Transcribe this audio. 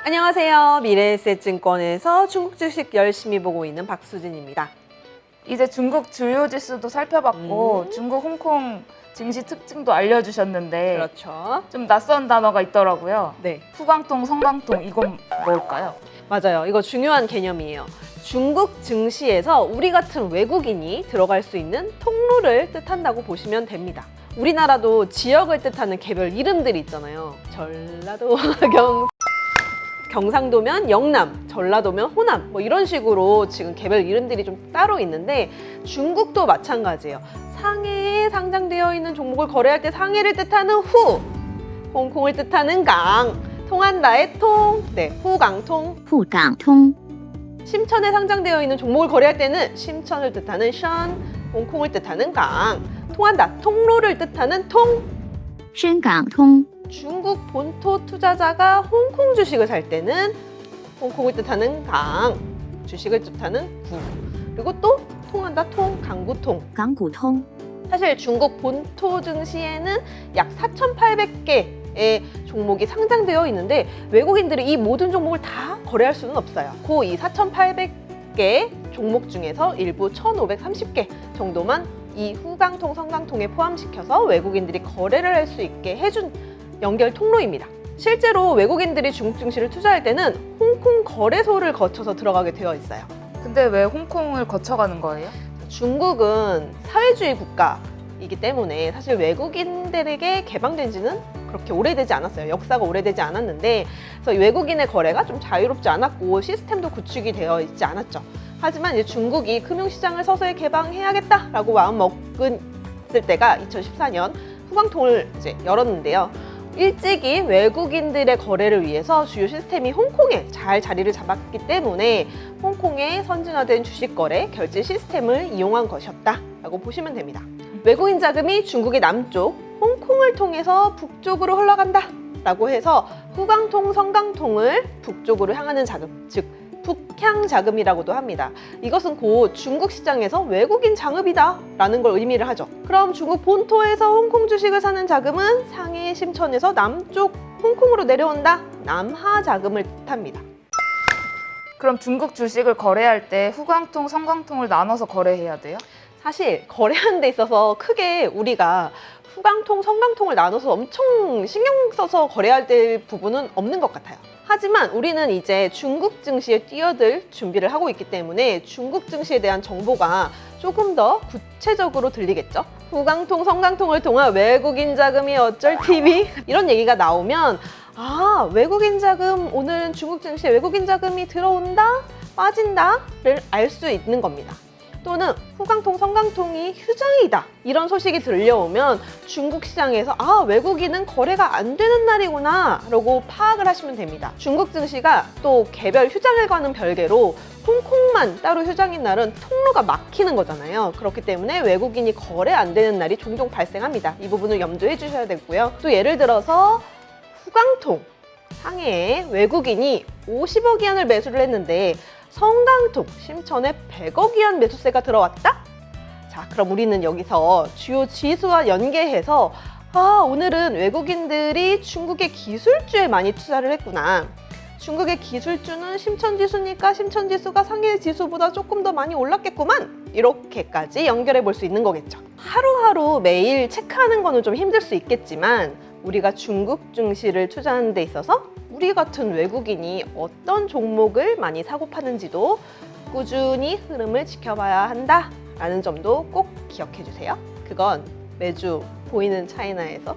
안녕하세요. 미래에셋증권에서 중국 주식 열심히 보고 있는 박수진입니다. 이제 중국 주요 지수도 살펴봤고 중국, 홍콩 증시 특징도 알려주셨는데 그렇죠. 좀 낯선 단어가 있더라고요. 네, 후광통, 성광통 이건 뭘까요? 맞아요. 이거 중요한 개념이에요. 중국 증시에서 우리 같은 외국인이 들어갈 수 있는 통로를 뜻한다고 보시면 됩니다. 우리나라도 지역을 뜻하는 개별 이름들이 있잖아요. 전라도, 경상도면 영남, 전라도면 호남 뭐 이런 식으로 지금 개별 이름들이 좀 따로 있는데 중국도 마찬가지예요. 상해에 상장되어 있는 종목을 거래할 때 상해를 뜻하는 후, 홍콩을 뜻하는 강, 통한다의 통, 네, 후강통. 후강통, 심천에 상장되어 있는 종목을 거래할 때는 심천을 뜻하는 션, 홍콩을 뜻하는 강, 통한다, 통로를 뜻하는 통.深港通, 중국 본토 투자자가 홍콩 주식을 살 때는 홍콩을 뜻하는 강, 주식을 뜻하는 구, 그리고 또 통한다, 통, 강구통. 港股通, 사실 중국 본토 증시에는 약 4,800개의 종목이 상장되어 있는데 외국인들이 이 모든 종목을 다 거래할 수는 없어요. 이 4,800개 종목 중에서 일부 1,530개 정도만 이 후강통, 성강통에 포함시켜서 외국인들이 거래를 할 수 있게 해준 연결 통로입니다. 실제로 외국인들이 중국 증시를 투자할 때는 홍콩 거래소를 거쳐서 들어가게 되어 있어요. 근데 왜 홍콩을 거쳐가는 거예요? 중국은 사회주의 국가이기 때문에 사실 외국인들에게 개방된 지는 그렇게 오래되지 않았어요. 역사가 오래되지 않았는데 그래서 외국인의 거래가 좀 자유롭지 않았고 시스템도 구축이 되어 있지 않았죠. 하지만 이제 중국이 금융시장을 서서히 개방해야겠다라고 마음먹었을 때가 2014년 후광통을 이제 열었는데요. 일찍이 외국인들의 거래를 위해서 주요 시스템이 홍콩에 잘 자리를 잡았기 때문에 홍콩의 선진화된 주식 거래 결제 시스템을 이용한 것이었다라고 보시면 됩니다. 외국인 자금이 중국의 남쪽 홍콩을 통해서 북쪽으로 흘러간다 라고 해서 후광통, 성강통을 북쪽으로 향하는 자금, 즉 북향 자금이라고도 합니다. 이것은 곧 중국 시장에서 외국인 장읍이다 라는 걸 의미를 하죠. 그럼 중국 본토에서 홍콩 주식을 사는 자금은 상해 심천에서 남쪽 홍콩으로 내려온다, 남하 자금을 뜻합니다. 그럼 중국 주식을 거래할 때 후광통, 성광통을 나눠서 거래해야 돼요? 사실 거래하는 데 있어서 크게 우리가 후광통, 성광통을 나눠서 엄청 신경 써서 거래할 때 부분은 없는 것 같아요. 하지만 우리는 이제 중국 증시에 뛰어들 준비를 하고 있기 때문에 중국 증시에 대한 정보가 조금 더 구체적으로 들리겠죠? 후광통, 성광통을 통한 외국인 자금이 어쩔 TV? 이런 얘기가 나오면 아, 외국인 자금, 오늘은 중국 증시에 외국인 자금이 들어온다? 빠진다를 알 수 있는 겁니다. 또는 후광통, 성광통이 휴장이다 이런 소식이 들려오면 중국 시장에서 아, 외국인은 거래가 안 되는 날이구나 라고 파악을 하시면 됩니다. 중국 증시가 또 개별 휴장일과는 별개로 홍콩만 따로 휴장인 날은 통로가 막히는 거잖아요. 그렇기 때문에 외국인이 거래 안 되는 날이 종종 발생합니다. 이 부분을 염두해 주셔야 되고요. 또 예를 들어서 후광통, 상해에 외국인이 50억 위안을 매수를 했는데 성강통, 심천에 100억 위안 매수세가 들어왔다? 자, 그럼 우리는 여기서 주요 지수와 연계해서 아, 오늘은 외국인들이 중국의 기술주에 많이 투자를 했구나. 중국의 기술주는 심천지수니까 심천지수가 상해지수보다 조금 더 많이 올랐겠구만. 이렇게까지 연결해 볼 수 있는 거겠죠. 하루하루 매일 체크하는 거는 좀 힘들 수 있겠지만 우리가 중국 증시를 투자하는 데 있어서 우리 같은 외국인이 어떤 종목을 많이 사고 파는지도 꾸준히 흐름을 지켜봐야 한다라는 점도 꼭 기억해 주세요. 그건 매주 보이는 차이나에서